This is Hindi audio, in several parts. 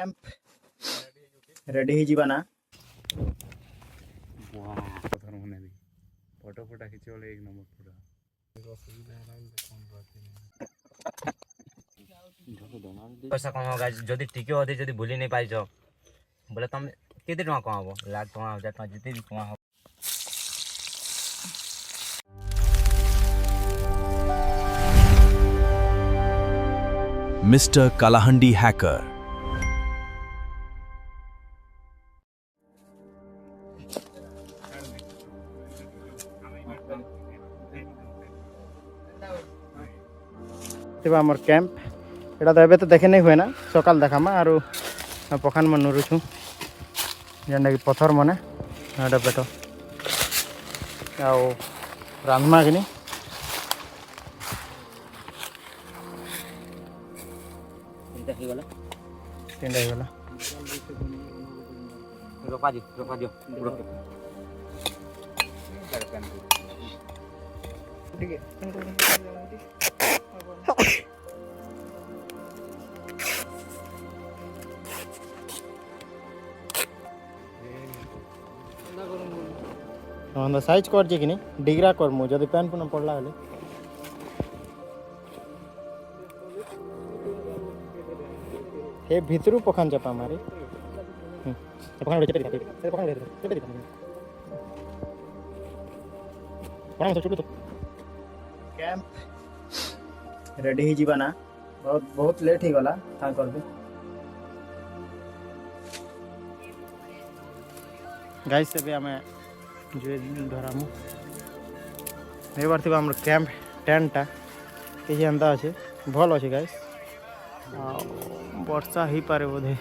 कैंप रेडी ही जीवा ना फोटो फोटा खिंचोले एक नंबर पूरा पैसा कमाओ गाइस जदी टिके होते जदी भूली नहीं पाइछ बोले तुम केते टका कमाबो लाख टका 1000 टका जते भी कमाओ। Mr. Kalahandi Hacker. आमर कैंप एटा तो एबे तो देखे नहीं हुए ना सकाल देखामा आरो पखान मन नुरुछु जेंडा कि पत्थर मने एटा पेट आओ रांधमा किनी तीनटा ही गला रोपा दियो ठीक है हाँ साइज कर कि नहीं डिग्रा कर मु जदि पैन पुनः पड़ला हले हे भितरु पखान चपा मारे पखान चेपे दिखा पखान चेपे दिखा पखान से छोटू तो कैंप रेडी ही जीवा ना बहुत लेट ही गला ता करबे गाइस से भी हमें जो धरामु ए बार थिबा हमर कैंप टेंटा के अंदा আছে भल আছে गाइस वर्षा ही पारे बोधे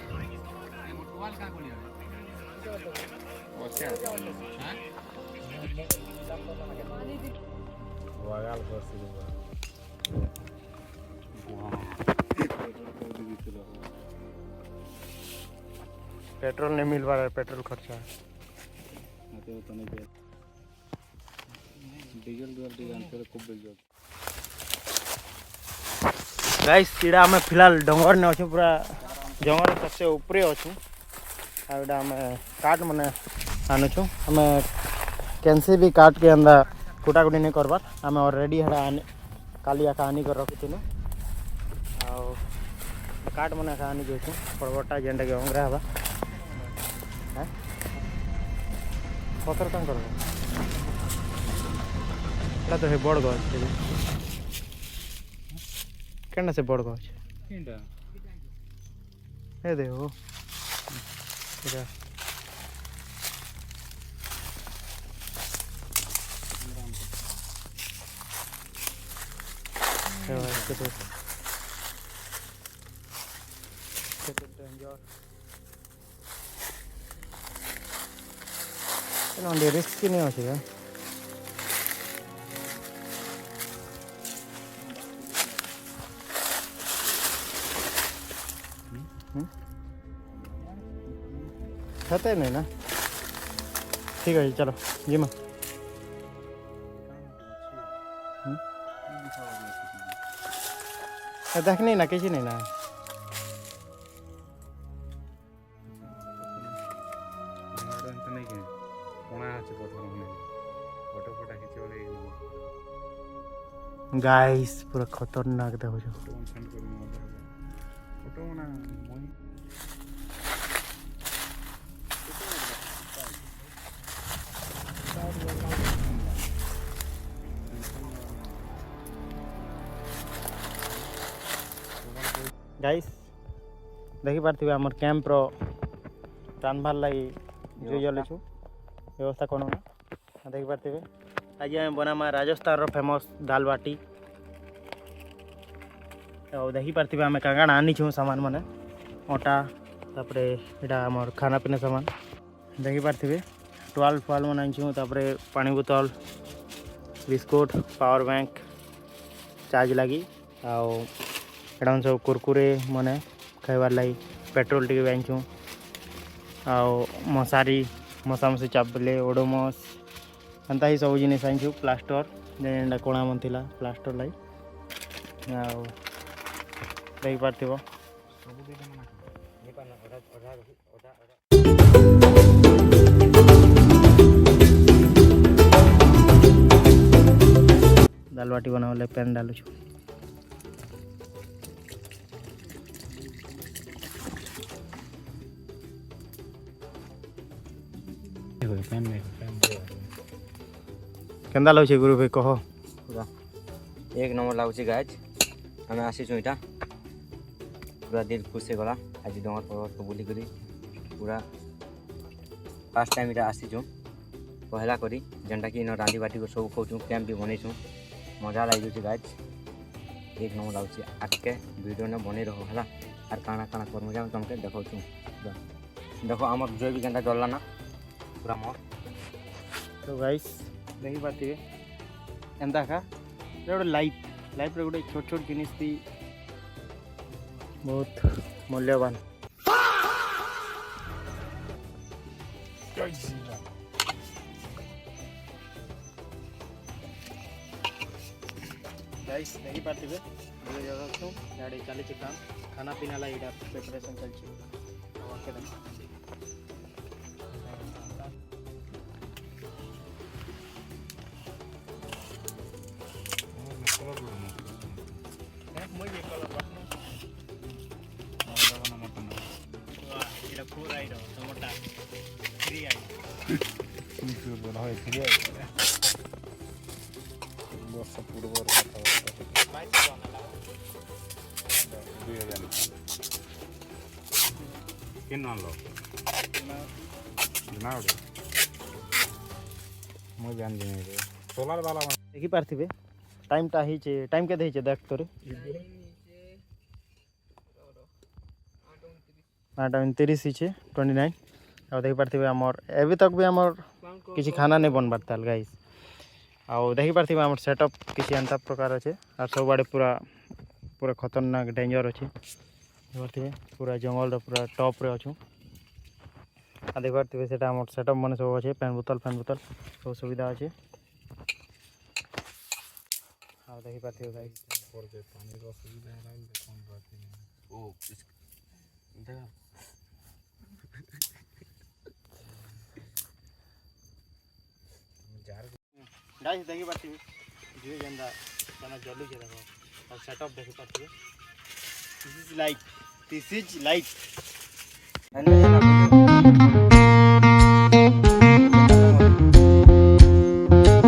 पेट्रोल नहीं मिल पा रहा है पेट्रोल खर्चा गाइस सीड़ा में फिलहाल डंगर ने अच्छे पूरा जंगल सबसे ऊपरे अच्छू आटा आम काट मैंने आनुचु आम कैंसी भी काट के अंदर कुटाकुटी नहीं करबार आम ऑलरेडी है काली आका आनी कर रखी थी काट मैंने आनी जाऊँ बड़बड़ा जेनटा कि अंगरा हवा पथर कौन कर तो है बड़ गछ केना से बड़ गछ ए देखो इधर रिस्क नहीं अच्छे खाते नहीं ना ठीक है चलो जी माँ देख नहीं ना किसी नहीं ना गाइस पूरा खतरनाक देखो गाइस देखी पार्थिबे हमर कैंप रो रानबार लगी जो चलुछु व्यवस्था कौन ना देखी पार्थिबे आज आम बनामा राजस्थान रो फेमस दाल बाटी देखी पार्थिबे आम काकाण आनीछु सामान माने अटा तापरे एटा हमर खाना पीना सामान देखी पार्थिबे टोल फल मन आनीछु तापरे पानी बोतल बिस्कुट पावर बैंक चार्ज लगी आउ एटा सब कुरकुरे मने खाइबार लगी पेट्रोल टी आनीछु आउ मशारी मशामशी चापले ओडोमस एंता ही सब जिन आनीछु प्लास्टर जेनटा कोणा मन थिला प्लास्टर लगी आउ देख पार्थिबो दाल बाटी बनावे पैन डालू छू। केंदा लाଗୁଛି गुरु भाई कह। पूरा एक नंबर लाଗୁଛି गाइज। आम आसीचु इटा पूरा दिल खुश हो गला आज डंगर पर्वत को बुली करी पूरा फर्स्ट टाइम इटा आसीचु पहला करी जेनटा कि इन रांधी बाटी को सब खाऊँ कैंप भी बनईचु मजा लगे गाइज एक नंबर लाଗୁଛି आके वीडियो ने बनी रहो है आर काना काना कर जा तुमके देखो देखो आम जो भी केनता जल्ला ना पूरा मोर। तो गाइस देखी पार्थे एंता का गोटे लाइफ लाइफ रे गोटे छोट छोट जिनिस भी बहुत मूल्यवान। गाइस देखी पार्थे इे चली काम खाना पीना ला इटा प्रिपरेशन चलची। सोलार वाला देखी पार्थिवे टाइम टा ही टाइम के देखे देख तोरे 8:29 ही 29 और देखी पार्थिवे आमर एबे तक भी आमर किसी खाना नहीं बन पारता गाइस। और देखी पार्थिवे आमर सेटअप किसी अंता प्रकार अच्छे और सब आड़े पूरा पूरा खतरनाक डेंजर अच्छे पार्थिवे पूरा जंगल पूरा टॉप रे अच्छू आ देख पार्थिवे सेटा आमर सेटअप मन सब अच्छे फैन बोतल सब सुविधा अच्छे। हाँ देखी पार्थिवे गाइस गाइस देखी पार्थिवे जो जेंदा तना जल्लू जे देखो और सेटअप देखी पार्थिवे दिस इज लाइफ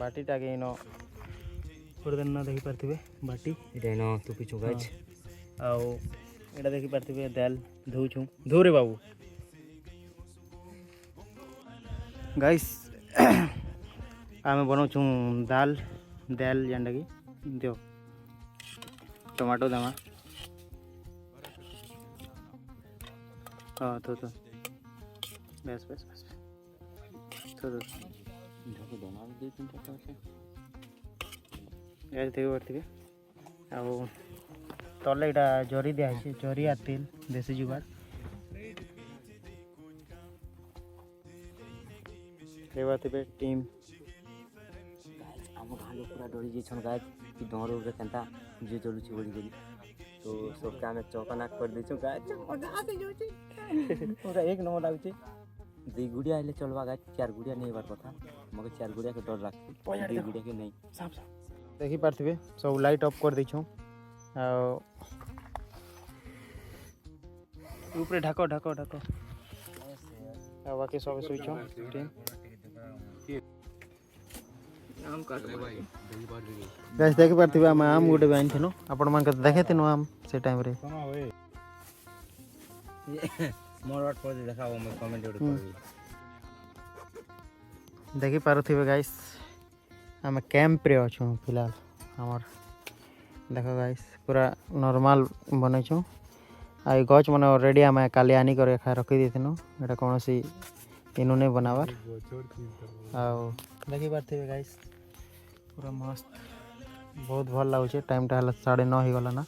बाटी टाके इनो पुरदन्ना देखी पार्थिवे बाटी इडेनो तू पिछु गाइज आउ एटा देखी पार्थिवे दाल धोउछु धो रे बाबू गाइस आमे बनाउछु दाल दाल जेंडा की दियो टमाटो दमा हाँ तो बस बस बस तो देखी पार्थिवे आउ तले इटा जरी दिया है जरी आ तेल देसी जुगाड़ देखिए टीम आम भालू पूरा डरी जाइछन गाइज कि डर उरे केनता जे चलुछि बोली बोली तो सबके आमे चौकनाक कर दैछु गाइज मजा आते जाउछि पूरा एक नंबर लागुछि। दुई गुड़िया आइले चलवा गाइज 4 गुड़िया नहीं बार कथा मगर 4 गुड़िया के डर लागछि 2 गुड़िया के नहीं साफ साफ देखी पार्थिवे सब लाइट ऑफ कर दैछु ऊपर ढाको ढाको ढाको बाकी सब सुइछो टीम गाइस देखि पार्थिवे हम आम गुटे बाइन थनो आपण मान के देखे थिनो आम से टाइम रे मोर वाट पर देखाओ मैं कमेंट कर देखि पारुथिवे गाइस हम कैंप रे अछु फिलहाल हमर देखो गाइस पूरा नॉर्मल बनैछु आई गछ मन ऑलरेडी हम काली आनी करे खा रखी देथिनो एटा कोनोसी इनु ने बनावा आ देखि पार्थिवे गाइस पूरा मस्त बहुत भल लागुचे टाइम टा हला 9:30 ही गला ना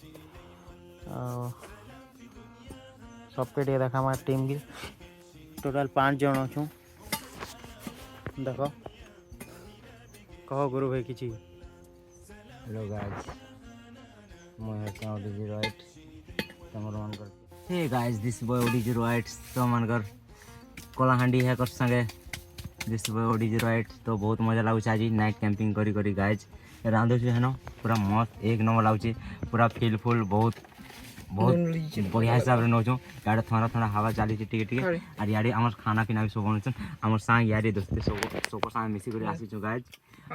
सबके टे देखा टीम की टोटाल 5 जन अच्छू देख कह गुरु भाई किसी हेलो गाइस मैं ओडीजी राइट तमर मानकर hey guys this boy ODG right तो मानकर कोलाहांडी है कर संगे दिस बॉय ओडीजी राइट तो बहुत मजा लागुच आज नाइट कैंपिंग करी करी गाइस रांधु है ना पूरा मस्त एक नंबर लागुच पूरा फील फुल बहुत बहुत बढ़िया हिसाब से नौचू यार थोड़ा थोड़ा हवा चली टिके टिके और यार आमर खाना पीना भी सब बनछन आमर संग यार दोस्त सब संग मिसी कर आसी छु गाइस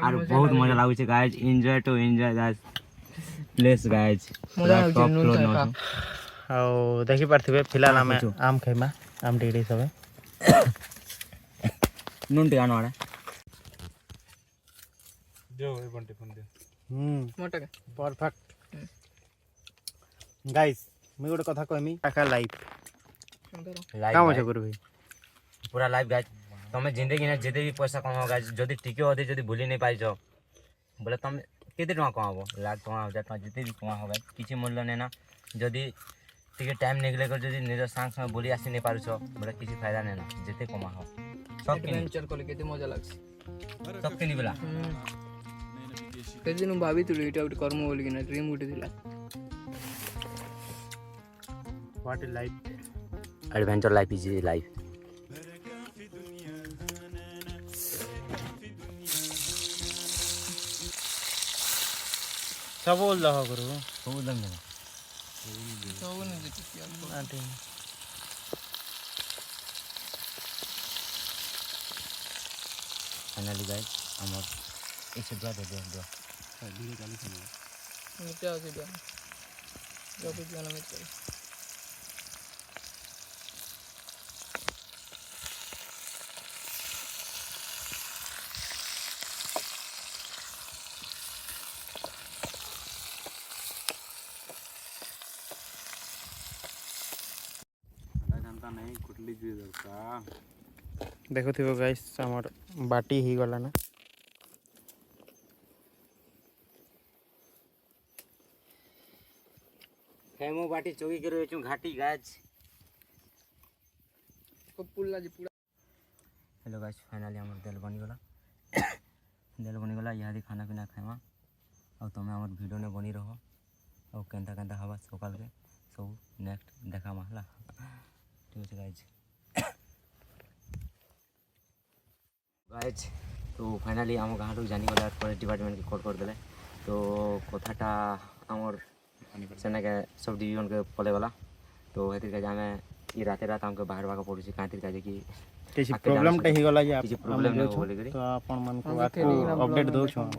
और बहुत मजा लागुच guys enjoy to enjoy guys place guys top floor नौचू और देखी पार्थिबे फिलहाल आम आम खाइमा आम टिके सब नून टिका नोड़े जो ए बंटी फोन दे मोटा परफेक्ट गाइस मैं गोटे कथा कहमी काका लाइफ काम अच्छे गुरु भाई पूरा लाइफ गाइस तुम जिंदगी में जिते भी पैसा कमाओ गाइस जदि टिके अधे जदि भूली नहीं पाइछ बोले तुम केते टका कमाबो लाख टका 1000 टका जिते भी कमाओ गाइस किछि मूल्य नै ना जदि टिके टाइम निकले कर जदि निज सांग संग बोली आसी नहीं पारुछ बोले किछि फायदा नै ना जिते कमाओ सब एडवेंचर कले केते मजा लागछ सब किनी बोला केते दिन भाभी तू एटा उठ कर्म बोली कि ना ड्रीम उठ दिला what is life adventure life is life सब बोल दहो गुरु सब दम देना तो ने देखि आंटी फाइनली गाइस हमर इसे दो क्या हो गया जो भी जाना मत कर घंटा नहीं कुटली जी दरका देखो थी गाइस हमर बाटी ही गला ना फेमो बाटी चौकी करे छु घाटी गाछ को पुल्ला जी पूरा हेलो गाइस फाइनली हमर तेल बनी गला यहाँ खाना पीना खाइमा और तुम हमर वीडियो ने बनी रहो और केंता केंता हवा सकाल के सब नेक्स्ट देखा माहला ठीक है गाइस तो फाइनली आम गाँव जानी गला फॉरेस्ट डिपार्टमेंट के कॉल कर देले तो कथाटा आमर सेना के सब डिवीजन के पले गला तो हेतिर का जामे ई राते रात हमके बाहर भागा पड़ुछि कातिर का जे कि किसी प्रॉब्लम टे ही गला जे किसी प्रॉब्लम नहीं तो बोले अपन मन को आपको अपडेट दो छो